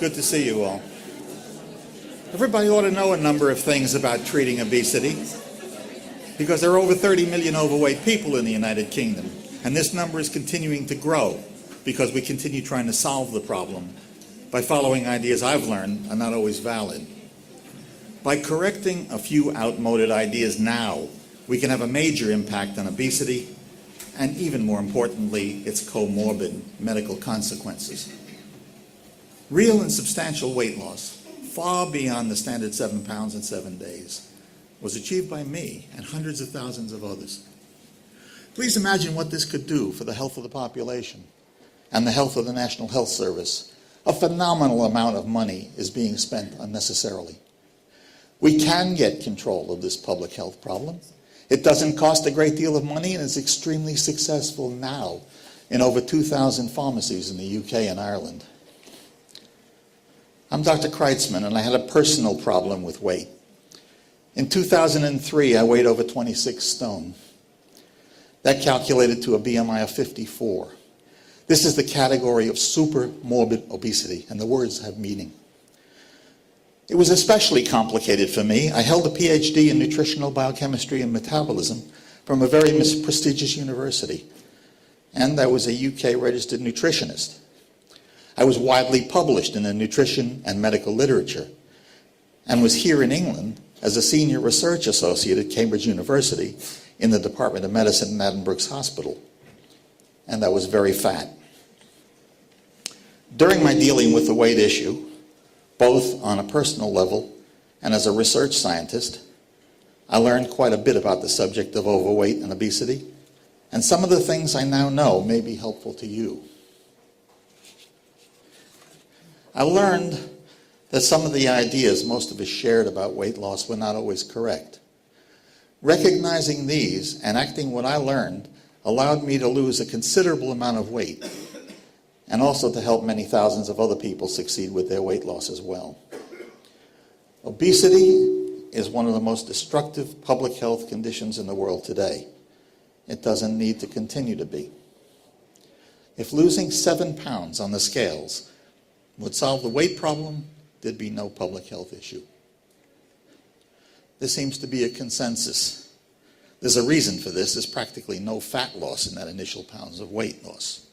good to see you all. Everybody ought to know a number of things about treating obesity, because there are over 30 million overweight people in the United Kingdom, and this number is continuing to grow because we continue trying to solve the problem by following ideas I've learned are not always valid. By correcting a few outmoded ideas now, we can have a major impact on obesity and, even more importantly, its comorbid medical consequences. Real and substantial weight loss, far beyond the standard 7 pounds in 7 days, was achieved by me and hundreds of thousands of others. Please imagine what this could do for the health of the population and the health of the National Health Service. A phenomenal amount of money is being spent unnecessarily. We can get control of this public health problem. It doesn't cost a great deal of money and is extremely successful now in over 2,000 pharmacies in the UK and Ireland. I'm Dr. Kreitzman, and I had a personal problem with weight. In 2003, I weighed over 26 stone. That calculated to a BMI of 54. This is the category of super morbid obesity, and the words have meaning. It was especially complicated for me. I held a PhD in nutritional biochemistry and metabolism from a very prestigious university, and I was a UK registered nutritionist. I was widely published in the nutrition and medical literature, and was here in England as a senior research associate at Cambridge University in the Department of Medicine at Addenbrooke's Hospital, and I was very fat. During my dealing with the weight issue, both on a personal level and as a research scientist, I learned quite a bit about the subject of overweight and obesity, and some of the things I now know may be helpful to you. I learned that some of the ideas most of us shared about weight loss were not always correct. Recognizing these and acting what I learned allowed me to lose a considerable amount of weight, and also to help many thousands of other people succeed with their weight loss as well. Obesity is one of the most destructive public health conditions in the world today. It doesn't need to continue to be. If losing 7 pounds on the scales would solve the weight problem, there'd be no public health issue. There seems to be a consensus. There's a reason for this. There's practically no fat loss in that initial pounds of weight loss.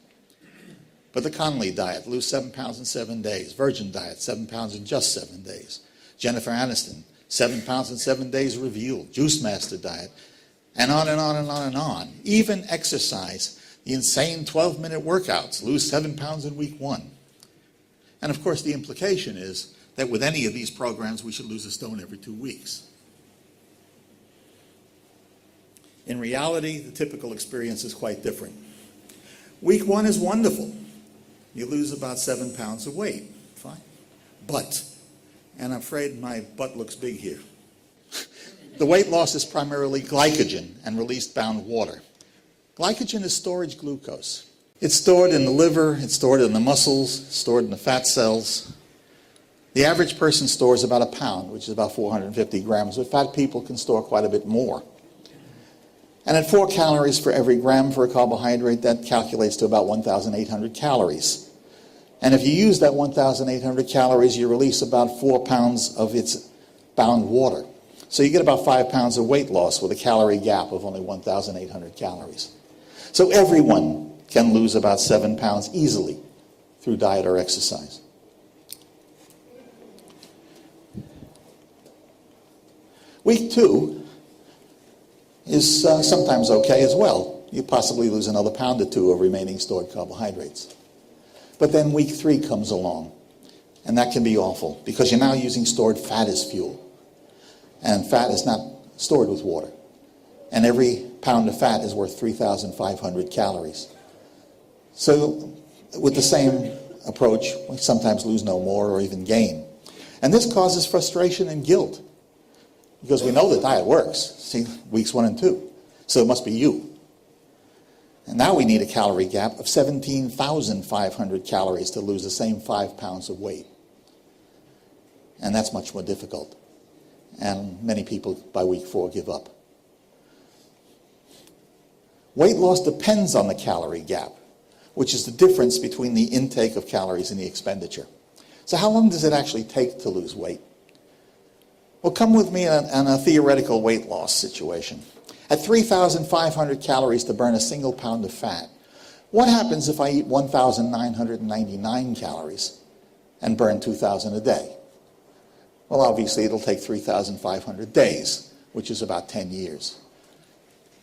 But the Connolly diet, lose 7 pounds in 7 days. Virgin diet, 7 pounds in just 7 days. Jennifer Aniston, 7 pounds in 7 days revealed. Juice Master diet, and on and on and on and on. Even exercise, the insane 12-minute workouts, lose 7 pounds in week 1. And of course, the implication is that with any of these programs, we should lose a stone every 2 weeks. In reality, the typical experience is quite different. Week 1 is wonderful. You lose about 7 pounds of weight. Fine. But, and I'm afraid my butt looks big here. The weight loss is primarily glycogen and release-bound water. Glycogen is storage glucose. It's stored in the liver, it's stored in the muscles, stored in the fat cells. The average person stores about a pound, which is about 450 grams, but fat people can store quite a bit more. And at 4 calories for every gram for a carbohydrate, that calculates to about 1,800 calories. And if you use that 1,800 calories, you release about 4 pounds of its bound water. So you get about 5 pounds of weight loss with a calorie gap of only 1,800 calories. So everyone can lose about 7 pounds easily through diet or exercise. Week 2 is sometimes okay as well. You possibly lose another pound or 2 of remaining stored carbohydrates. But then week 3 comes along, and that can be awful because you're now using stored fat as fuel. And fat is not stored with water. And every pound of fat is worth 3,500 calories. So with the same approach, we sometimes lose no more or even gain. And this causes frustration and guilt because we know the diet works. See, weeks 1 and 2. So it must be you. And now we need a calorie gap of 17,500 calories to lose the same 5 pounds of weight. And that's much more difficult. And many people by week 4 give up. Weight loss depends on the calorie gap, which is the difference between the intake of calories and the expenditure. So how long does it actually take to lose weight? Well, come with me on a theoretical weight loss situation. At 3,500 calories to burn a single pound of fat, what happens if I eat 1,999 calories and burn 2,000 a day? Well, obviously, it'll take 3,500 days, which is about 10 years.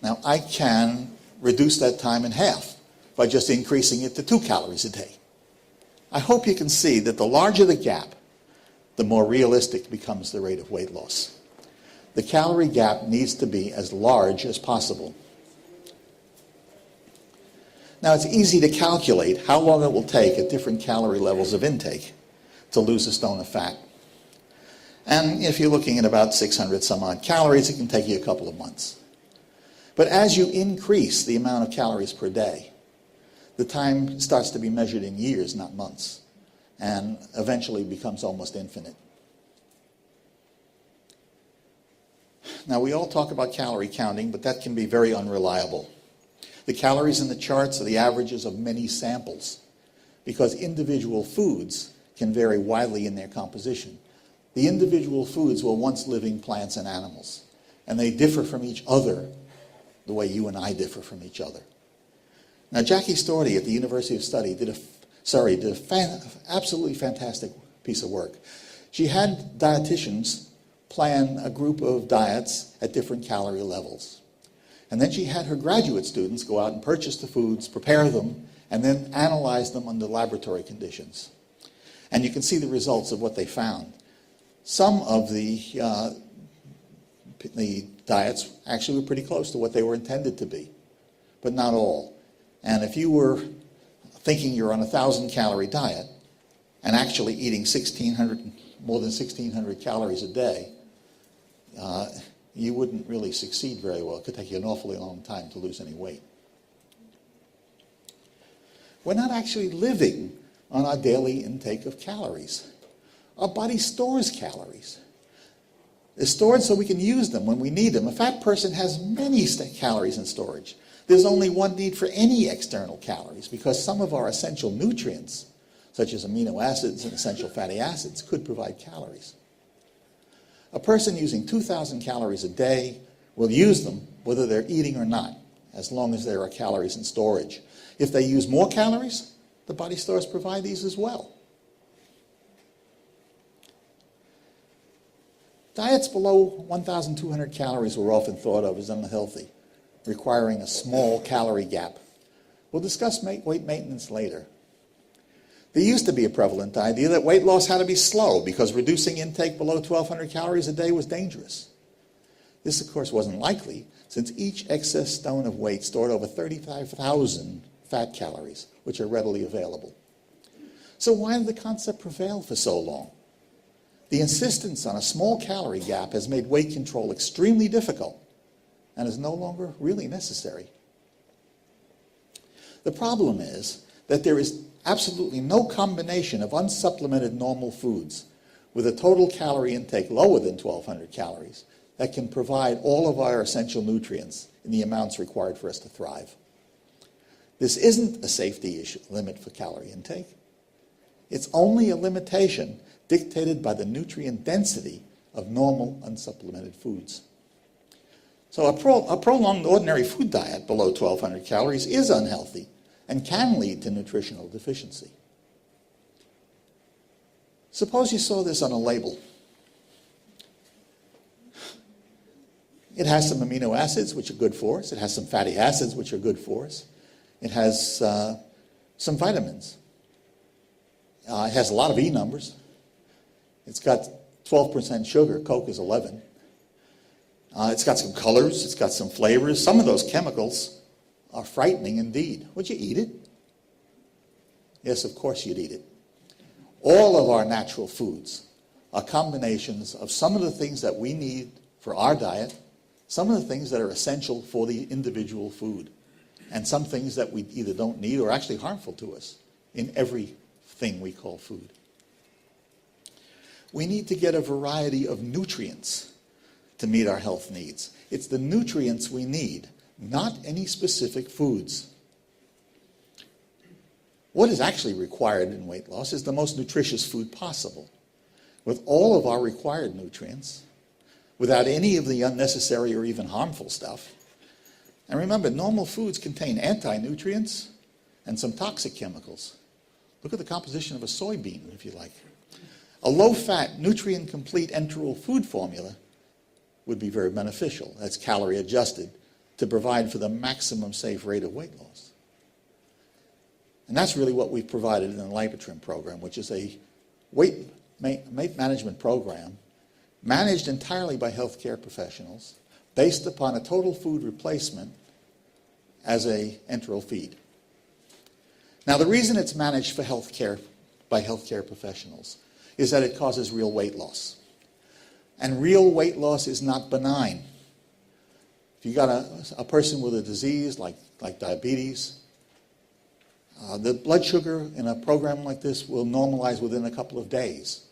Now, I can reduce that time in half by just increasing it to 2 calories a day. I hope you can see that the larger the gap, the more realistic becomes the rate of weight loss. The calorie gap needs to be as large as possible. Now, it's easy to calculate how long it will take at different calorie levels of intake to lose a stone of fat. And if you're looking at about 600 some odd calories, it can take you a couple of months. But as you increase the amount of calories per day, the time starts to be measured in years, not months, and eventually becomes almost infinite. Now, we all talk about calorie counting, but that can be very unreliable. The calories in the charts are the averages of many samples, because individual foods can vary widely in their composition. The individual foods were once living plants and animals, and they differ from each other the way you and I differ from each other. Now, Jackie Storti at the University of Study did an absolutely fantastic piece of work. She had dietitians plan a group of diets at different calorie levels. And then she had her graduate students go out and purchase the foods, prepare them, and then analyze them under laboratory conditions. And you can see the results of what they found. Some of the diets actually were pretty close to what they were intended to be, but not all. And if you were thinking you're on a 1,000-calorie diet and actually eating more than 1,600 calories a day, you wouldn't really succeed very well. It could take you an awfully long time to lose any weight. We're not actually living on our daily intake of calories. Our body stores calories. They're stored so we can use them when we need them. A fat person has many calories in storage. There's only one need for any external calories because some of our essential nutrients, such as amino acids and essential fatty acids, could provide calories. A person using 2,000 calories a day will use them whether they're eating or not, as long as there are calories in storage. If they use more calories, the body stores provide these as well. Diets below 1,200 calories were often thought of as unhealthy, requiring a small calorie gap. We'll discuss weight maintenance later. There used to be a prevalent idea that weight loss had to be slow because reducing intake below 1,200 calories a day was dangerous. This, of course, wasn't likely, since each excess stone of weight stored over 35,000 fat calories, which are readily available. So why did the concept prevail for so long? The insistence on a small calorie gap has made weight control extremely difficult and is no longer really necessary. The problem is that there is absolutely no combination of unsupplemented normal foods with a total calorie intake lower than 1,200 calories that can provide all of our essential nutrients in the amounts required for us to thrive. This isn't a safety limit for calorie intake. It's only a limitation dictated by the nutrient density of normal unsupplemented foods. So a prolonged ordinary food diet below 1,200 calories is unhealthy and can lead to nutritional deficiency. Suppose you saw this on a label. It has some amino acids, which are good for us. It has some fatty acids, which are good for us. It has some vitamins. It has a lot of E numbers. It's got 12% sugar. Coke is 11. It's got some colors. It's got some flavors. Some of those chemicals are frightening indeed. Would you eat it? Yes, of course you'd eat it. All of our natural foods are combinations of some of the things that we need for our diet, some of the things that are essential for the individual food, and some things that we either don't need or are actually harmful to us in everything we call food. We need to get a variety of nutrients to meet our health needs. It's the nutrients we need, not any specific foods. What is actually required in weight loss is the most nutritious food possible, with all of our required nutrients, without any of the unnecessary or even harmful stuff. And remember, normal foods contain anti-nutrients and some toxic chemicals. Look at the composition of a soybean, if you like. A low-fat, nutrient-complete enteral food formula would be very beneficial. That's calorie adjusted to provide for the maximum safe rate of weight loss. And that's really what we've provided in the Lipotrim program, which is a weight management program managed entirely by healthcare professionals based upon a total food replacement as a enteral feed. Now, the reason it's managed by healthcare professionals is that it causes real weight loss. And real weight loss is not benign. If you got a person with a disease like diabetes, the blood sugar in a program like this will normalize within a couple of days.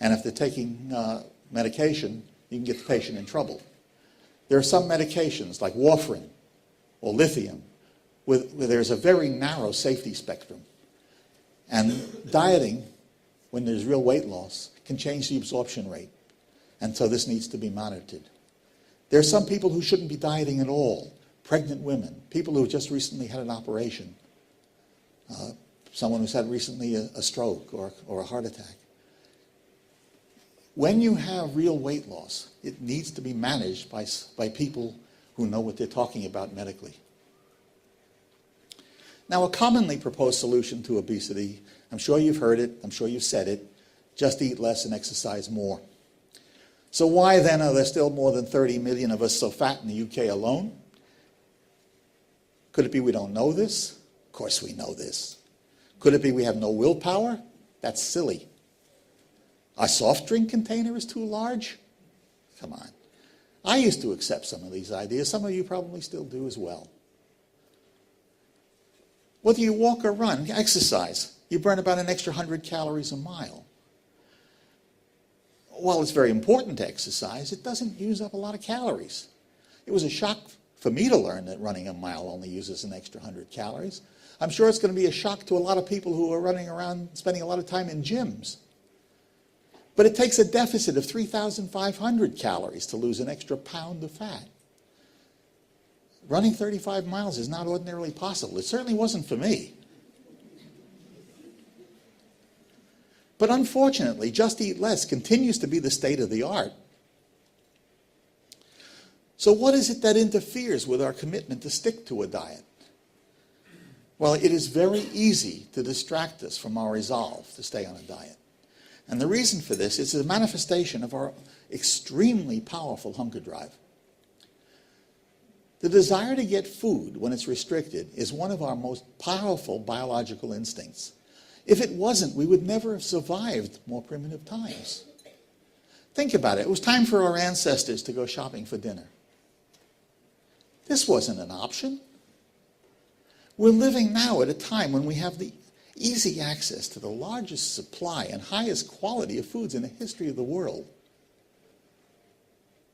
And if they're taking medication, you can get the patient in trouble. There are some medications like warfarin or lithium where there's a very narrow safety spectrum. And dieting, when there's real weight loss, can change the absorption rate. And so this needs to be monitored. There are some people who shouldn't be dieting at all. Pregnant women, people who just recently had an operation, someone who's had recently a stroke or a heart attack. When you have real weight loss, it needs to be managed by people who know what they're talking about medically. Now, a commonly proposed solution to obesity, I'm sure you've heard it, I'm sure you've said it, just eat less and exercise more. So why then are there still more than 30 million of us so fat in the UK alone? Could it be we don't know this? Of course we know this. Could it be we have no willpower? That's silly. Our soft drink container is too large? Come on. I used to accept some of these ideas. Some of you probably still do as well. Whether you walk or run, exercise, you burn about an extra 100 calories a mile. While it's very important to exercise, it doesn't use up a lot of calories. It was a shock for me to learn that running a mile only uses an extra 100 calories. I'm sure it's going to be a shock to a lot of people who are running around spending a lot of time in gyms. But it takes a deficit of 3,500 calories to lose an extra pound of fat. Running 35 miles is not ordinarily possible. It certainly wasn't for me. But unfortunately, just eat less continues to be the state of the art. So what is it that interferes with our commitment to stick to a diet? Well, it is very easy to distract us from our resolve to stay on a diet. And the reason for this is a manifestation of our extremely powerful hunger drive. The desire to get food when it's restricted is one of our most powerful biological instincts. If it wasn't, we would never have survived more primitive times. Think about it. It was time for our ancestors to go shopping for dinner. This wasn't an option. We're living now at a time when we have the easy access to the largest supply and highest quality of foods in the history of the world.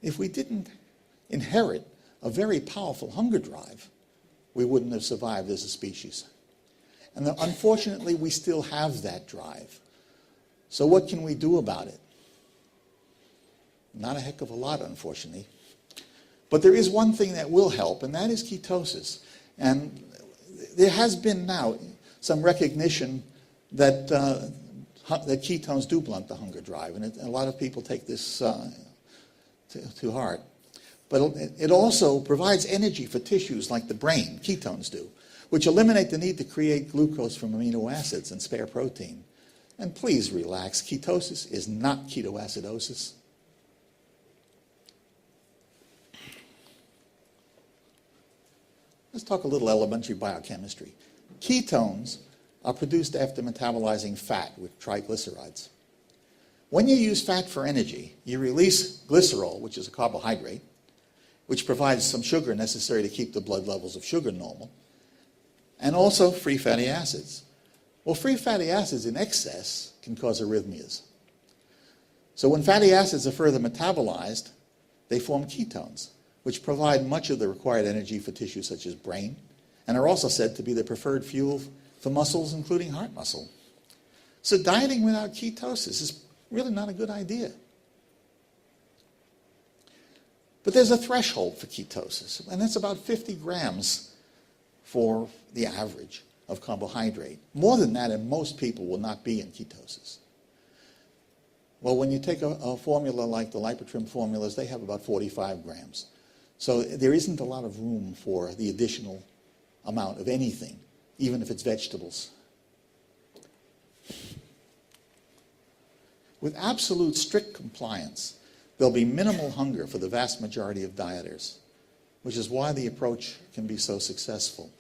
If we didn't inherit a very powerful hunger drive, we wouldn't have survived as a species. And unfortunately, we still have that drive. So what can we do about it? Not a heck of a lot, unfortunately. But there is one thing that will help, and that is ketosis. And there has been now some recognition that ketones do blunt the hunger drive, and a lot of people take this to heart. But it also provides energy for tissues like the brain, ketones do, which eliminate the need to create glucose from amino acids and spare protein. And please relax, ketosis is not ketoacidosis. Let's talk a little elementary biochemistry. Ketones are produced after metabolizing fat with triglycerides. When you use fat for energy, you release glycerol, which is a carbohydrate, which provides some sugar necessary to keep the blood levels of sugar normal, and also free fatty acids. Well, free fatty acids in excess can cause arrhythmias. So when fatty acids are further metabolized, they form ketones, which provide much of the required energy for tissues such as brain, and are also said to be the preferred fuel for muscles, including heart muscle. So dieting without ketosis is really not a good idea. But there's a threshold for ketosis, and it's about 50 grams for the average of carbohydrate. More than that, and most people will not be in ketosis. Well, when you take a formula like the Lipotrim formulas, they have about 45 grams. So there isn't a lot of room for the additional amount of anything, even if it's vegetables. With absolute strict compliance, there'll be minimal hunger for the vast majority of dieters, which is why the approach can be so successful.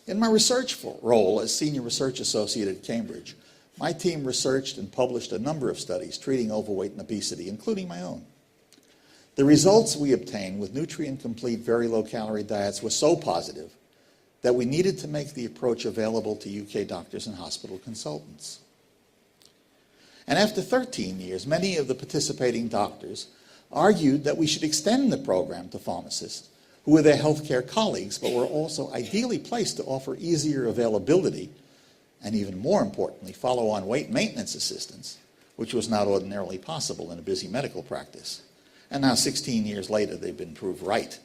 In my research role as Senior Research Associate at Cambridge, my team researched and published a number of studies treating overweight and obesity, including my own. The results we obtained with nutrient-complete, very low-calorie diets were so positive that we needed to make the approach available to UK doctors and hospital consultants. And after 13 years, many of the participating doctors argued that we should extend the program to pharmacists who were their healthcare colleagues, but were also ideally placed to offer easier availability and, even more importantly, follow-on weight maintenance assistance, which was not ordinarily possible in a busy medical practice. And now, 16 years later, they've been proved right.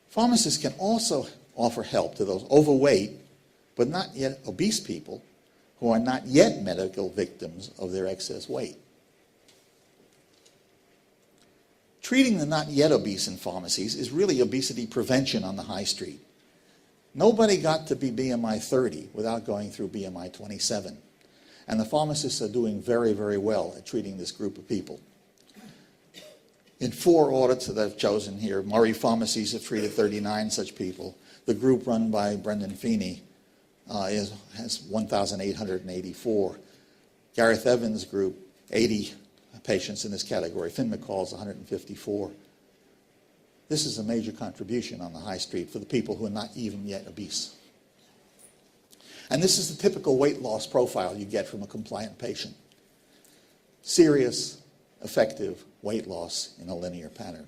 Pharmacists can also offer help to those overweight but not yet obese people who are not yet medical victims of their excess weight. Treating the not yet obese in pharmacies is really obesity prevention on the high street. Nobody got to be BMI 30 without going through BMI 27. And the pharmacists are doing very, very well at treating this group of people. In 4 audits that I've chosen here, Murray Pharmacies have treated 39 such people. The group run by Brendan Feeney has 1,884. Gareth Evans' group, 80 patients in this category. Finn McCall's 154. This is a major contribution on the high street for the people who are not even yet obese. And this is the typical weight loss profile you get from a compliant patient. Serious, effective weight loss in a linear pattern.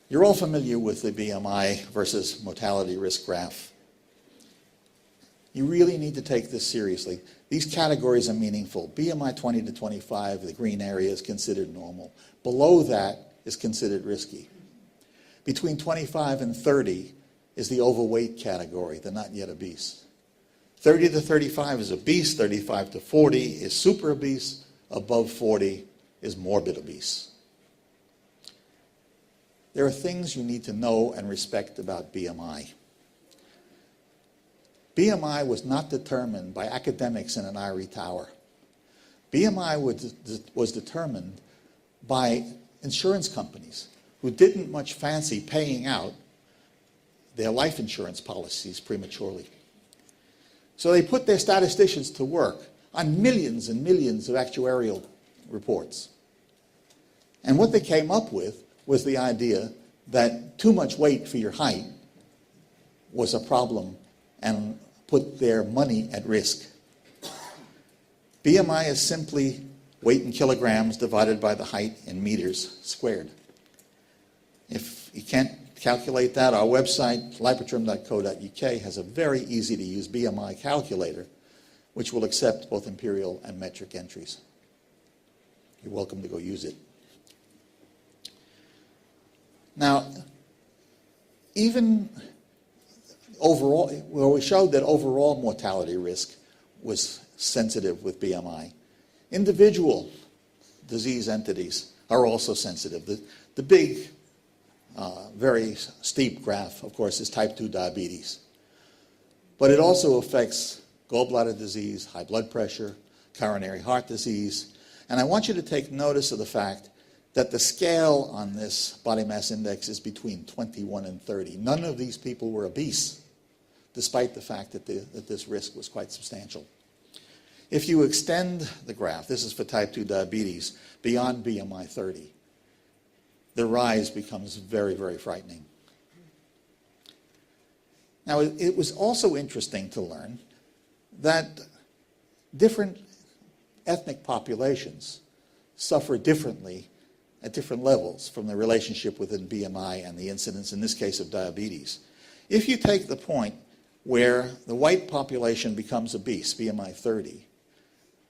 You're all familiar with the BMI versus mortality risk graph. You really need to take this seriously. These categories are meaningful. BMI 20 to 25, the green area, is considered normal. Below that is considered risky. Between 25 and 30 is the overweight category, the not yet obese. 30 to 35 is obese, 35 to 40 is super obese, above 40 is morbid obese. There are things you need to know and respect about BMI. BMI was not determined by academics in an ivory tower. BMI was determined by insurance companies who didn't much fancy paying out their life insurance policies prematurely. So they put their statisticians to work on millions and millions of actuarial reports. And what they came up with was the idea that too much weight for your height was a problem and put their money at risk. BMI is simply weight in kilograms divided by the height in meters squared. If you can't calculate that, our website, lipotrim.co.uk, has a very easy-to-use BMI calculator, which will accept both imperial and metric entries. You're welcome to go use it. Now, even overall, well, we showed that overall mortality risk was sensitive with BMI. Individual disease entities are also sensitive. The big, very steep graph, of course, is type 2 diabetes. But it also affects gallbladder disease, high blood pressure, coronary heart disease. And I want you to take notice of the fact that the scale on this body mass index is between 21 and 30. None of these people were obese, despite the fact that this risk was quite substantial. If you extend the graph, this is for type 2 diabetes, beyond BMI 30, the rise becomes very, very frightening. Now, it was also interesting to learn that different ethnic populations suffer differently at different levels from the relationship within BMI and the incidence, in this case, of diabetes. If you take the point where the white population becomes obese, BMI 30,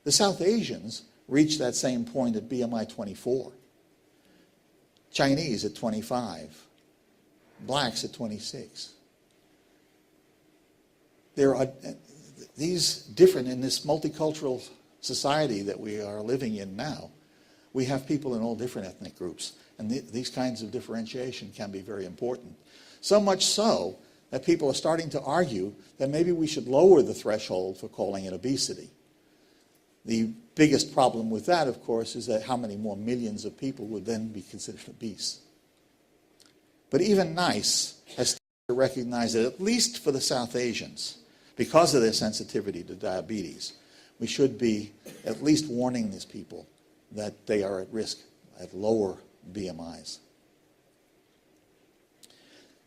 the South Asians reach that same point at BMI 24. Chinese at 25. Blacks at 26. There are these different, in this multicultural society that we are living in now, we have people in all different ethnic groups, and these kinds of differentiation can be very important. So much so that people are starting to argue that maybe we should lower the threshold for calling it obesity. The biggest problem with that, of course, is that how many more millions of people would then be considered obese. But even NICE has started to recognize that at least for the South Asians, because of their sensitivity to diabetes, we should be at least warning these people that they are at risk at lower BMIs.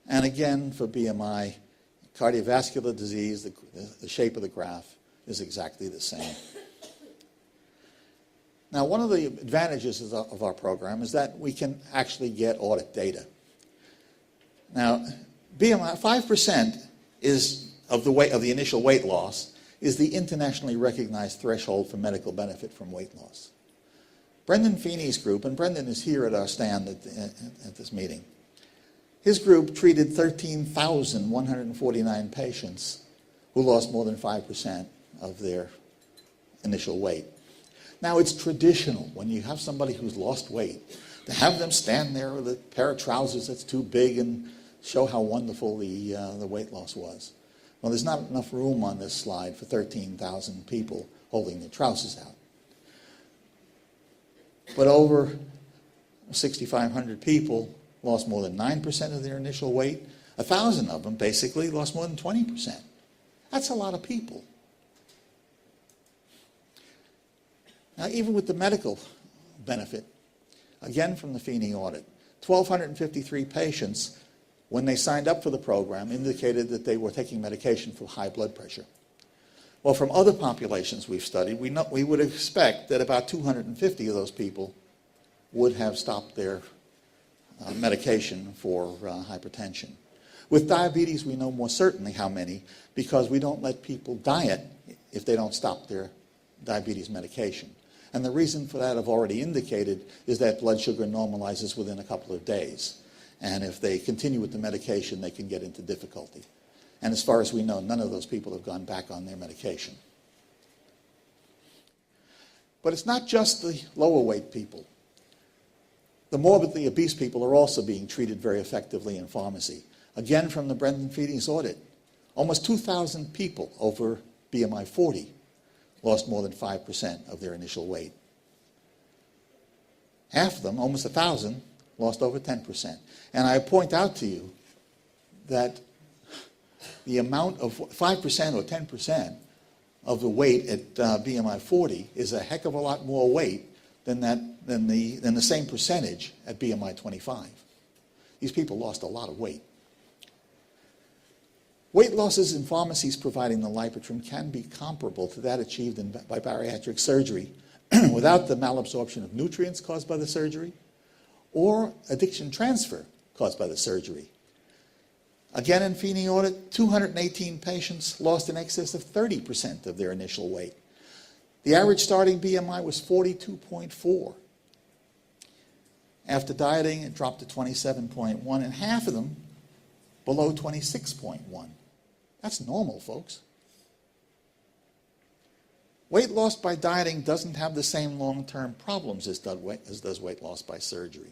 And again, for BMI, cardiovascular disease, the shape of the graph is exactly the same. Now, one of the advantages of our program is that we can actually get audit data. Now, BMI, 5% is of the initial weight loss is the internationally recognized threshold for medical benefit from weight loss. Brendan Feeney's group, and Brendan is here at our stand at this meeting, his group treated 13,149 patients who lost more than 5% of their initial weight. Now, it's traditional when you have somebody who's lost weight to have them stand there with a pair of trousers that's too big and show how wonderful the weight loss was. Well, there's not enough room on this slide for 13,000 people holding their trousers out. But over 6,500 people lost more than 9% of their initial weight. 1,000 of them basically lost more than 20%. That's a lot of people. Now, even with the medical benefit, again from the Feeney audit, 1,253 patients, when they signed up for the program, indicated that they were taking medication for high blood pressure. Well, from other populations we've studied, we would expect that about 250 of those people would have stopped their medication for hypertension. With diabetes, we know more certainly how many, because we don't let people diet if they don't stop their diabetes medication. And the reason for that, I've already indicated, is that blood sugar normalizes within a couple of days. And if they continue with the medication, they can get into difficulty. And as far as we know, none of those people have gone back on their medication. But it's not just the lower weight people. The morbidly obese people are also being treated very effectively in pharmacy. Again, from the Brendan Feeney's audit, almost 2,000 people over BMI 40 lost more than 5% of their initial weight. Half of them, almost 1,000, lost over 10%. And I point out to you that the amount of 5% or 10% of the weight at BMI 40 is a heck of a lot more weight than the same percentage at BMI 25. These people lost a lot of weight. Weight losses in pharmacies providing the Lipotrim can be comparable to that achieved by bariatric surgery without the malabsorption of nutrients caused by the surgery or addiction transfer caused by the surgery. Again, in Feeney audit, 218 patients lost in excess of 30% of their initial weight. The average starting BMI was 42.4. After dieting, it dropped to 27.1, and half of them below 26.1. That's normal, folks. Weight loss by dieting doesn't have the same long-term problems as does weight loss by surgery.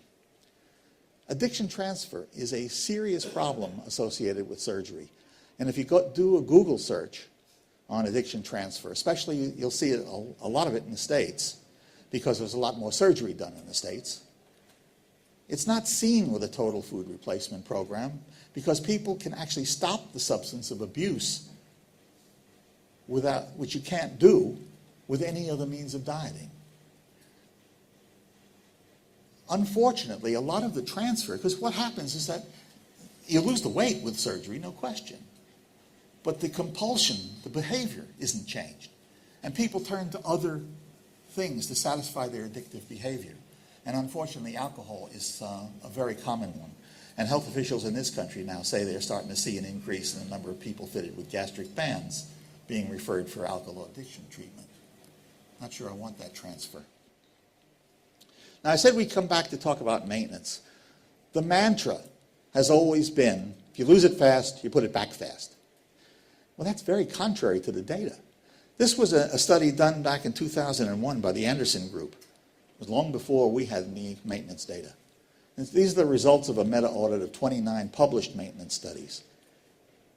Addiction transfer is a serious problem associated with surgery. And if you do a Google search on addiction transfer, especially you'll see a lot of it in the States because there's a lot more surgery done in the States. It's not seen with a total food replacement program because people can actually stop the substance of abuse which you can't do with any other means of dieting. Unfortunately, a lot of the transfer, because what happens is that you lose the weight with surgery, no question. But the compulsion, the behavior isn't changed. And people turn to other things to satisfy their addictive behavior. And unfortunately, alcohol is a very common one. And health officials in this country now say they're starting to see an increase in the number of people fitted with gastric bands being referred for alcohol addiction treatment. Not sure I want that transfer. Now, I said we'd come back to talk about maintenance. The mantra has always been, if you lose it fast, you put it back fast. Well, that's very contrary to the data. This was a study done back in 2001 by the Anderson Group. It was long before we had any maintenance data. And these are the results of a meta-audit of 29 published maintenance studies.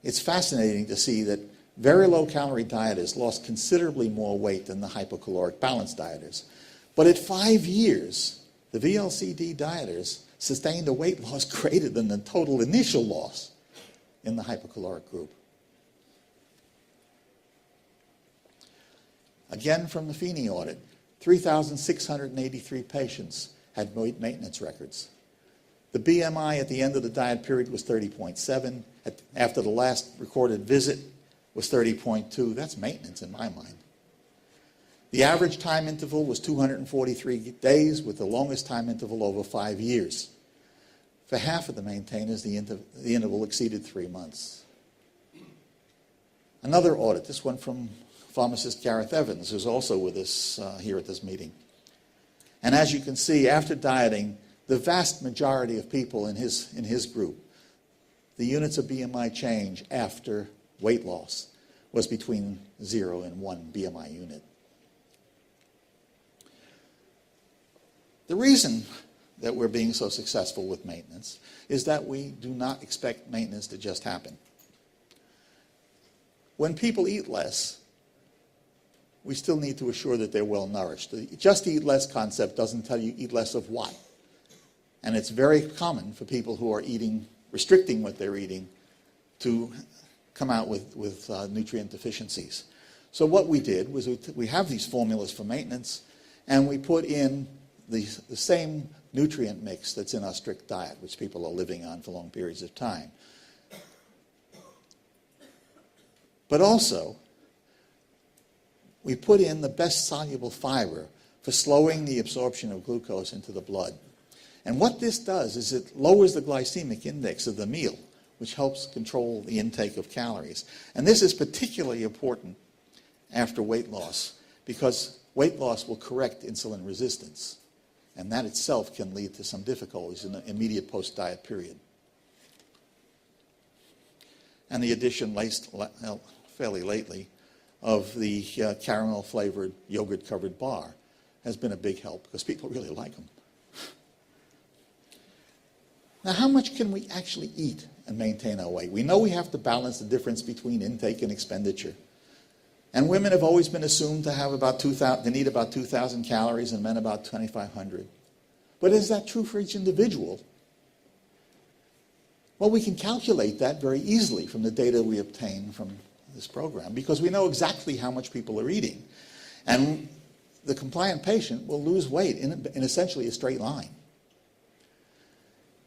It's fascinating to see that very low-calorie dieters lost considerably more weight than the hypocaloric balanced dieters. But at 5 years, the VLCD dieters sustained a weight loss greater than the total initial loss in the hypocaloric group. Again, from the Feeney audit, 3,683 patients had weight maintenance records. The BMI at the end of the diet period was 30.7. After the last recorded visit was 30.2. That's maintenance in my mind. The average time interval was 243 days, with the longest time interval over 5 years. For half of the maintainers, the interval exceeded 3 months. Another audit, this one from pharmacist Gareth Evans, who's also with us here at this meeting. And as you can see, after dieting, the vast majority of people in his group, the units of BMI change after weight loss was between 0 and 1 BMI unit. The reason that we're being so successful with maintenance is that we do not expect maintenance to just happen. When people eat less, we still need to assure that they're well nourished. The just eat less concept doesn't tell you eat less of what. And it's very common for people who are restricting what they're eating, to come out with nutrient deficiencies. So what we did was we have these formulas for maintenance, and we put in the same nutrient mix that's in our strict diet, which people are living on for long periods of time. But also, we put in the best soluble fiber for slowing the absorption of glucose into the blood. And what this does is it lowers the glycemic index of the meal, which helps control the intake of calories. And this is particularly important after weight loss, because weight loss will correct insulin resistance. And that itself can lead to some difficulties in the immediate post-diet period. And the addition, fairly lately, of the caramel-flavored yogurt-covered bar has been a big help, because people really like them. Now, how much can we actually eat and maintain our weight? We know we have to balance the difference between intake and expenditure. And women have always been assumed to have about 2,000, they need about 2,000 calories, and men about 2,500. But is that true for each individual? Well, we can calculate that very easily from the data we obtain from this program, because we know exactly how much people are eating. And the compliant patient will lose weight in essentially a straight line.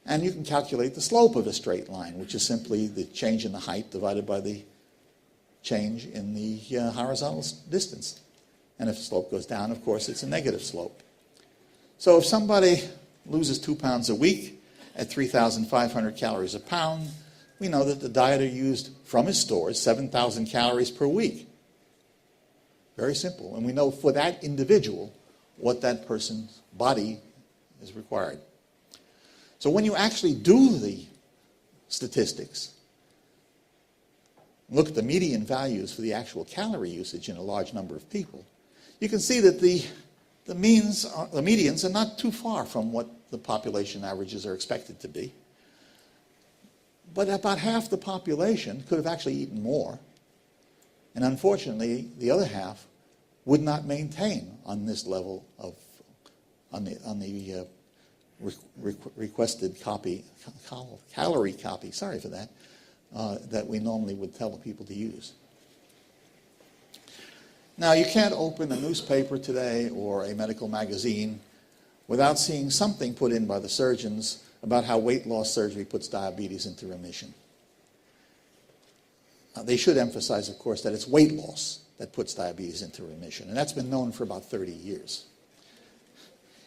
And you can calculate the slope of a straight line, which is simply the change in the height divided by the change in the horizontal distance. And if the slope goes down, of course, it's a negative slope. So if somebody loses 2 pounds a week at 3,500 calories a pound, we know that the dieter used from his stores 7,000 calories per week. Very simple. And we know for that individual what that person's body is required. So when you actually do the statistics, look at the median values for the actual calorie usage in a large number of people, you can see that the medians are not too far from what the population averages are expected to be. But about half the population could have actually eaten more. And unfortunately, the other half would not maintain on this level of, on the requested calorie copy, sorry for that, that we normally would tell the people to use. Now, you can't open a newspaper today or a medical magazine without seeing something put in by the surgeons about how weight loss surgery puts diabetes into remission. They should emphasize, of course, that it's weight loss that puts diabetes into remission, and that's been known for about 30 years.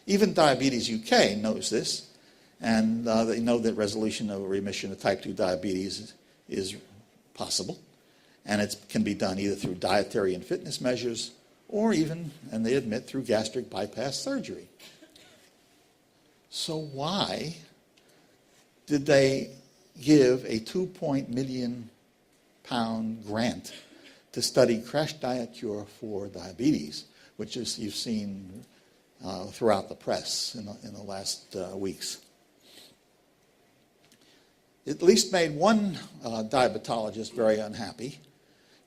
Even Diabetes UK knows this, And they know that resolution or remission of type 2 diabetes is possible. And it can be done either through dietary and fitness measures or even, and they admit, through gastric bypass surgery. So why did they give a £2 million grant to study crash diet cure for diabetes, which is you've seen throughout the press in the last weeks? It at least made one diabetologist very unhappy,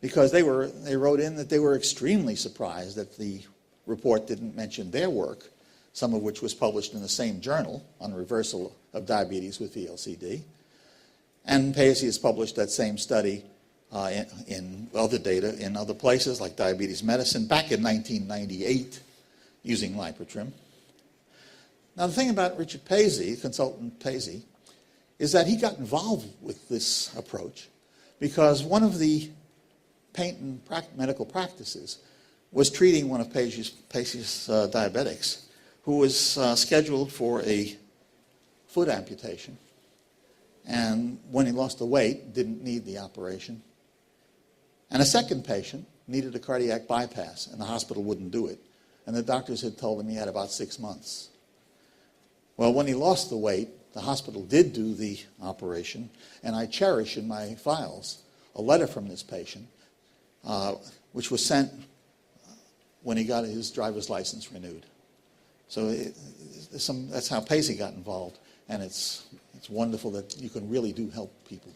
because they wrote in that they were extremely surprised that the report didn't mention their work, some of which was published in the same journal on reversal of diabetes with VLCD. And Paisley has published that same study in other data in other places like Diabetes Medicine back in 1998 using Lipotrim. Now the thing about Richard Paisley, consultant Paisley, is that he got involved with this approach because one of the patent medical practices was treating one of Paisley's diabetics who was scheduled for a foot amputation. And when he lost the weight, didn't need the operation. And a second patient needed a cardiac bypass, and the hospital wouldn't do it. And the doctors had told him he had about 6 months. Well, when he lost the weight, the hospital did do the operation, and I cherish in my files a letter from this patient, which was sent when he got his driver's license renewed. So that's how Paisley got involved, and it's wonderful that you can really do help people.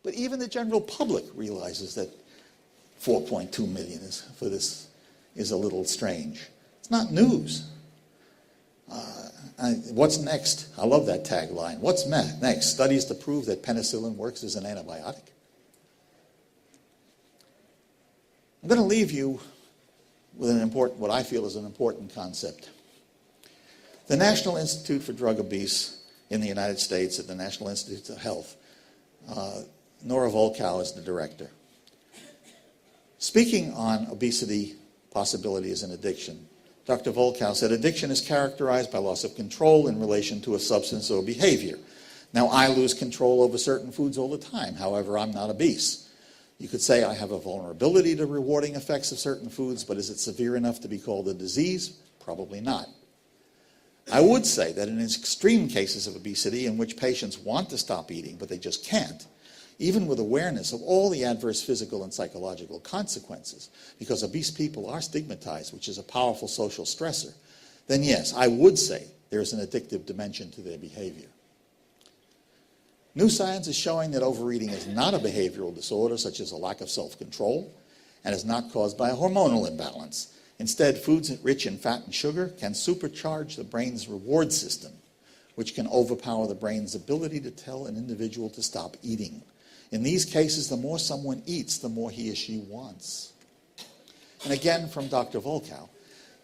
But even the general public realizes that 4.2 million for this is a little strange. It's not news. What's next? I love that tagline. What's next? Studies to prove that penicillin works as an antibiotic. I'm going to leave you with what I feel is an important concept. The National Institute for Drug Abuse in the United States at the National Institute of Health, Nora Volkow is the director. Speaking on obesity possibility as an addiction, Dr. Volkow said, addiction is characterized by loss of control in relation to a substance or behavior. Now, I lose control over certain foods all the time. However, I'm not obese. You could say I have a vulnerability to rewarding effects of certain foods, but is it severe enough to be called a disease? Probably not. I would say that in extreme cases of obesity in which patients want to stop eating, but they just can't, even with awareness of all the adverse physical and psychological consequences, because obese people are stigmatized, which is a powerful social stressor, then yes, I would say there's an addictive dimension to their behavior. New science is showing that overeating is not a behavioral disorder, such as a lack of self-control, and is not caused by a hormonal imbalance. Instead, foods rich in fat and sugar can supercharge the brain's reward system, which can overpower the brain's ability to tell an individual to stop eating. In these cases, the more someone eats, the more he or she wants. And again, from Dr. Volkow,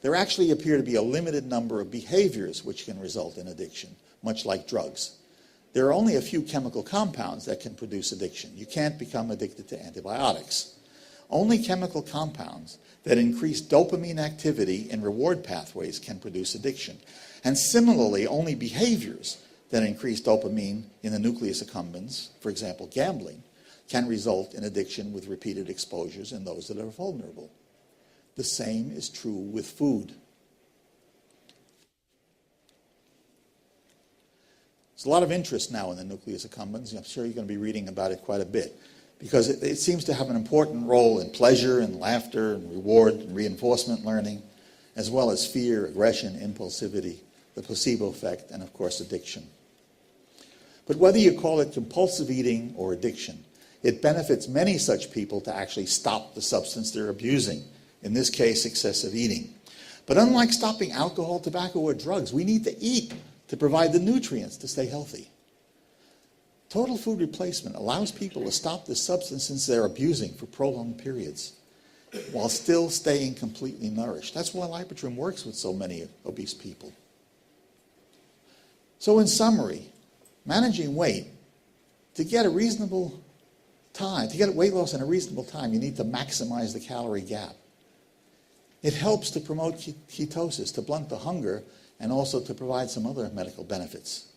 there actually appear to be a limited number of behaviors which can result in addiction, much like drugs. There are only a few chemical compounds that can produce addiction. You can't become addicted to antibiotics. Only chemical compounds that increase dopamine activity in reward pathways can produce addiction. And similarly, only behaviors that increase dopamine in the nucleus accumbens, for example, gambling, can result in addiction with repeated exposures in those that are vulnerable. The same is true with food. There's a lot of interest now in the nucleus accumbens. I'm sure you're going to be reading about it quite a bit, because it seems to have an important role in pleasure and laughter and reward and reinforcement learning, as well as fear, aggression, impulsivity, the placebo effect, and of course addiction. But whether you call it compulsive eating or addiction, it benefits many such people to actually stop the substance they're abusing, in this case excessive eating. But unlike stopping alcohol, tobacco, or drugs, we need to eat to provide the nutrients to stay healthy. Total food replacement allows people to stop the substances they're abusing for prolonged periods while still staying completely nourished. That's why Lipotrim works with so many obese people. So in summary, managing weight, to get weight loss in a reasonable time, you need to maximize the calorie gap. It helps to promote ketosis, to blunt the hunger and also to provide some other medical benefits.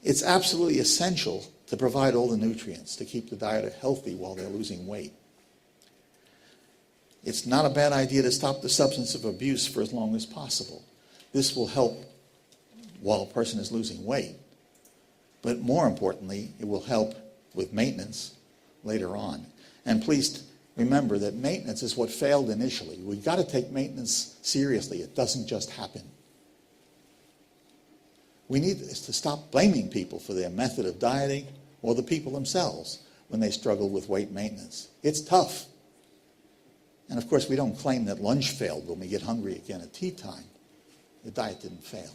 It's absolutely essential to provide all the nutrients to keep the diet healthy while they're losing weight. It's not a bad idea to stop the substance of abuse for as long as possible. This will help while a person is losing weight. But more importantly, it will help with maintenance later on. And please remember that maintenance is what failed initially. We've got to take maintenance seriously. It doesn't just happen. We need to stop blaming people for their method of dieting or the people themselves when they struggle with weight maintenance. It's tough. And of course, we don't claim that lunch failed when we get hungry again at tea time. The diet didn't fail.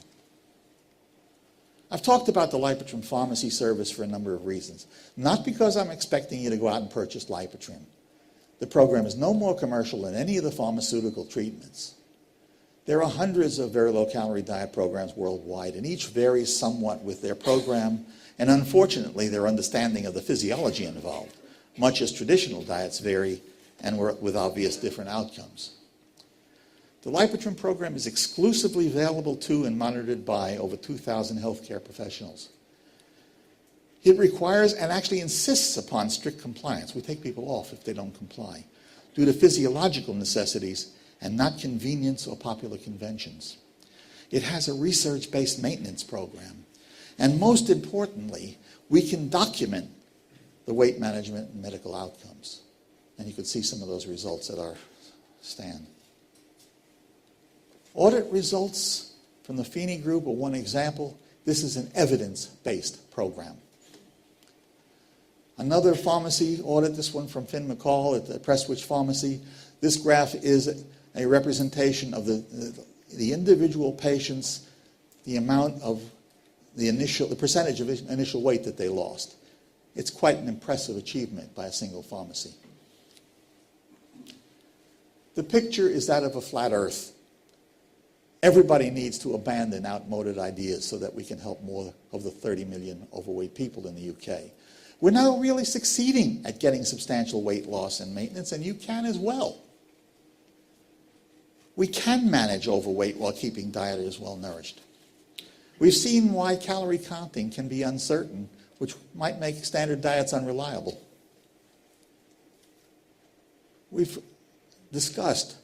I've talked about the Lipotrim pharmacy service for a number of reasons. Not because I'm expecting you to go out and purchase Lipotrim. The program is no more commercial than any of the pharmaceutical treatments. There are hundreds of very low-calorie diet programs worldwide, and each varies somewhat with their program, and unfortunately, their understanding of the physiology involved, much as traditional diets vary and with obvious different outcomes. The Lipotrim program is exclusively available to and monitored by over 2,000 healthcare professionals. It requires and actually insists upon strict compliance. We take people off if they don't comply, due to physiological necessities and not convenience or popular conventions. It has a research-based maintenance program. And most importantly, we can document the weight management and medical outcomes. And you can see some of those results at our stand. Audit results from the Feeney Group are one example. This is an evidence-based program. Another pharmacy audit, this one from Finn McCall at the Prestwich Pharmacy. This graph is a representation of the individual patients, the amount of the percentage of initial weight that they lost. It's quite an impressive achievement by a single pharmacy. The picture is that of a flat earth. Everybody needs to abandon outmoded ideas so that we can help more of the 30 million overweight people in the UK. We're now really succeeding at getting substantial weight loss and maintenance, and you can as well. We can manage overweight while keeping dieters well nourished. We've seen why calorie counting can be uncertain, which might make standard diets unreliable. We've discussed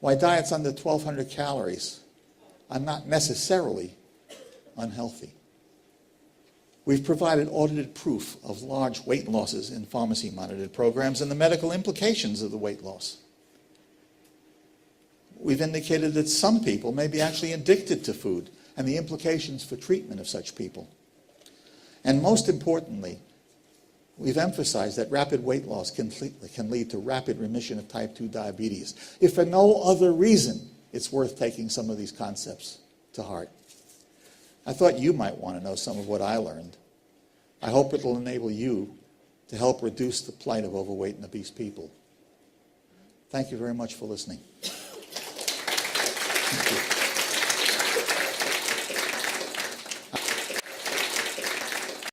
why diets under 1,200 calories are not necessarily unhealthy. We've provided audited proof of large weight losses in pharmacy-monitored programs and the medical implications of the weight loss. We've indicated that some people may be actually addicted to food and the implications for treatment of such people. And most importantly, we've emphasized that rapid weight loss can lead to rapid remission of type 2 diabetes. If for no other reason, it's worth taking some of these concepts to heart. I thought you might want to know some of what I learned. I hope it will enable you to help reduce the plight of overweight and obese people. Thank you very much for listening. Thank you.